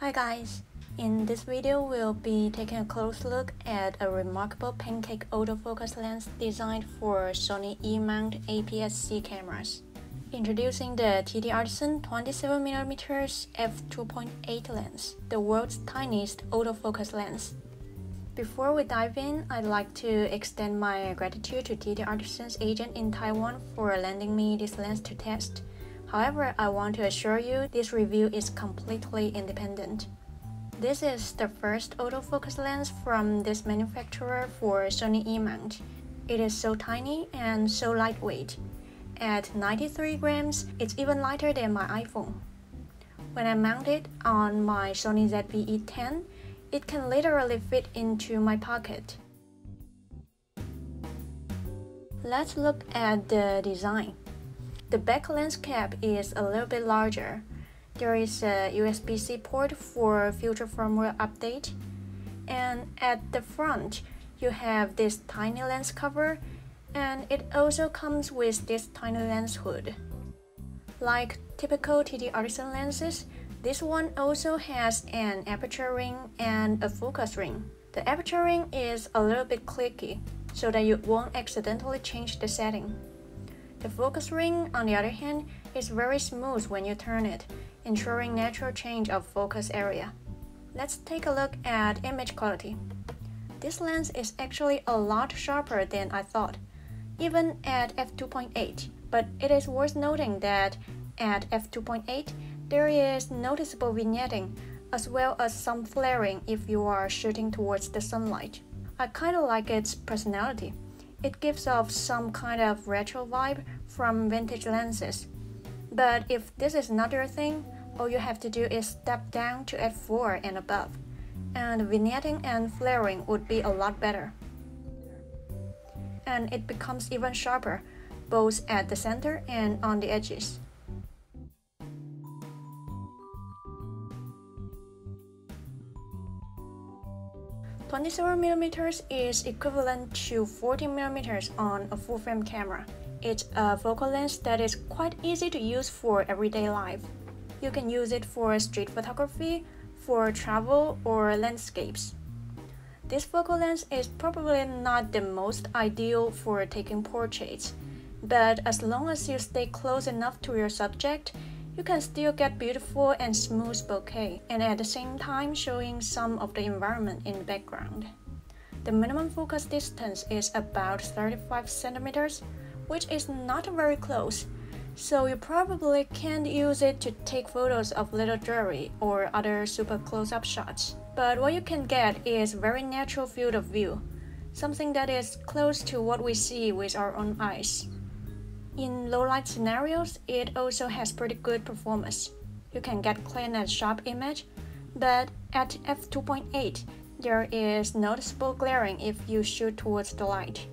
Hi guys! In this video, we'll be taking a close look at a remarkable pancake autofocus lens designed for Sony E-mount APS-C cameras. Introducing the TTArtisan 27mm F2.8 lens, the world's tiniest autofocus lens. Before we dive in, I'd like to extend my gratitude to TTArtisan's agent in Taiwan for lending me this lens to test. However, I want to assure you this review is completely independent. This is the first autofocus lens from this manufacturer for Sony E-mount. It is so tiny and so lightweight. At 93 grams, it's even lighter than my iPhone. When I mount it on my Sony ZV-E10, it can literally fit into my pocket. Let's look at the design. The back lens cap is a little bit larger. There is a USB-C port for future firmware update. And at the front, you have this tiny lens cover, and it also comes with this tiny lens hood. Like typical TTArtisan lenses, this one also has an aperture ring and a focus ring. The aperture ring is a little bit clicky, so that you won't accidentally change the setting. The focus ring, on the other hand, is very smooth when you turn it, ensuring natural change of focus area. Let's take a look at image quality. This lens is actually a lot sharper than I thought, even at f2.8, but it is worth noting that at f2.8, there is noticeable vignetting, as well as some flaring if you are shooting towards the sunlight. I kinda like its personality. It gives off some kind of retro vibe from vintage lenses. But if this is not your thing, all you have to do is step down to f4 and above, and vignetting and flaring would be a lot better. And it becomes even sharper, both at the center and on the edges. "27mm is equivalent to 40mm on a full-frame camera. It's a focal lens that is quite easy to use for everyday life. You can use it for street photography, for travel, or landscapes. This focal lens is probably not the most ideal for taking portraits, but as long as you stay close enough to your subject, you can still get beautiful and smooth bokeh, and at the same time showing some of the environment in the background. The minimum focus distance is about 35 centimeters, which is not very close, so you probably can't use it to take photos of little jewelry or other super close-up shots. But what you can get is very natural field of view, something that is close to what we see with our own eyes. In low-light scenarios, it also has pretty good performance. You can get clean and sharp image, but at f2.8, there is noticeable glaring if you shoot towards the light.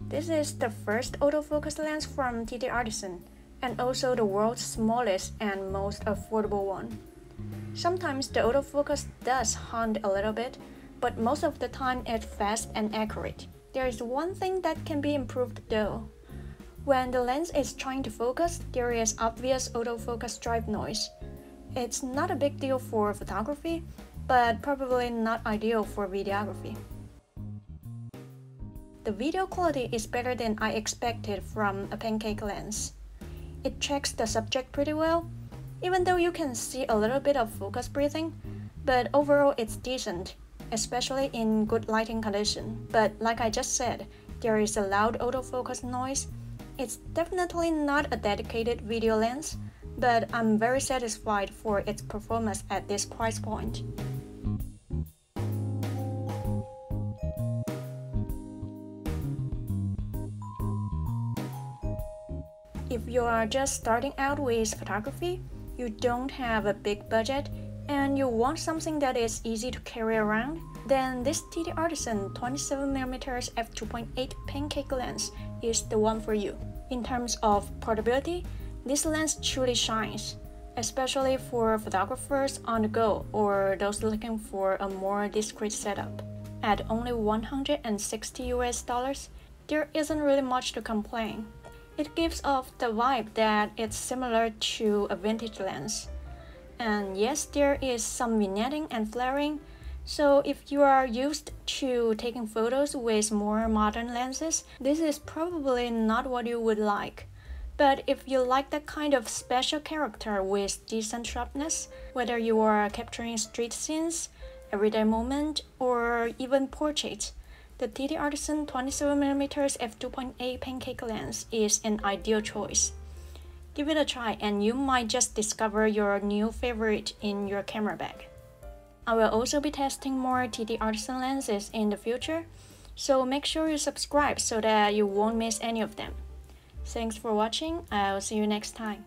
This is the first autofocus lens from TTArtisan, and also the world's smallest and most affordable one. Sometimes the autofocus does haunt a little bit, but most of the time it's fast and accurate. There is one thing that can be improved though. When the lens is trying to focus, there is obvious autofocus drive noise. It's not a big deal for photography, but probably not ideal for videography. The video quality is better than I expected from a pancake lens. It tracks the subject pretty well, even though you can see a little bit of focus breathing, but overall it's decent, especially in good lighting condition. But like I just said, there is a loud autofocus noise. It's definitely not a dedicated video lens, but I'm very satisfied for its performance at this price point. If you are just starting out with photography, you don't have a big budget, and you want something that is easy to carry around, then this TTArtisan 27mm F2.8 pancake lens is the one for you. In terms of portability, this lens truly shines, especially for photographers on the go or those looking for a more discreet setup. At only $160 US, there isn't really much to complain. It gives off the vibe that it's similar to a vintage lens. And yes, there is some vignetting and flaring, so if you are used to taking photos with more modern lenses, this is probably not what you would like. But if you like that kind of special character with decent sharpness, whether you are capturing street scenes, everyday moment, or even portraits, the TTArtisan 27mm F2.8 pancake lens is an ideal choice. Give it a try and you might just discover your new favorite in your camera bag. I will also be testing more TTArtisan lenses in the future, so make sure you subscribe so that you won't miss any of them. Thanks for watching, I'll see you next time.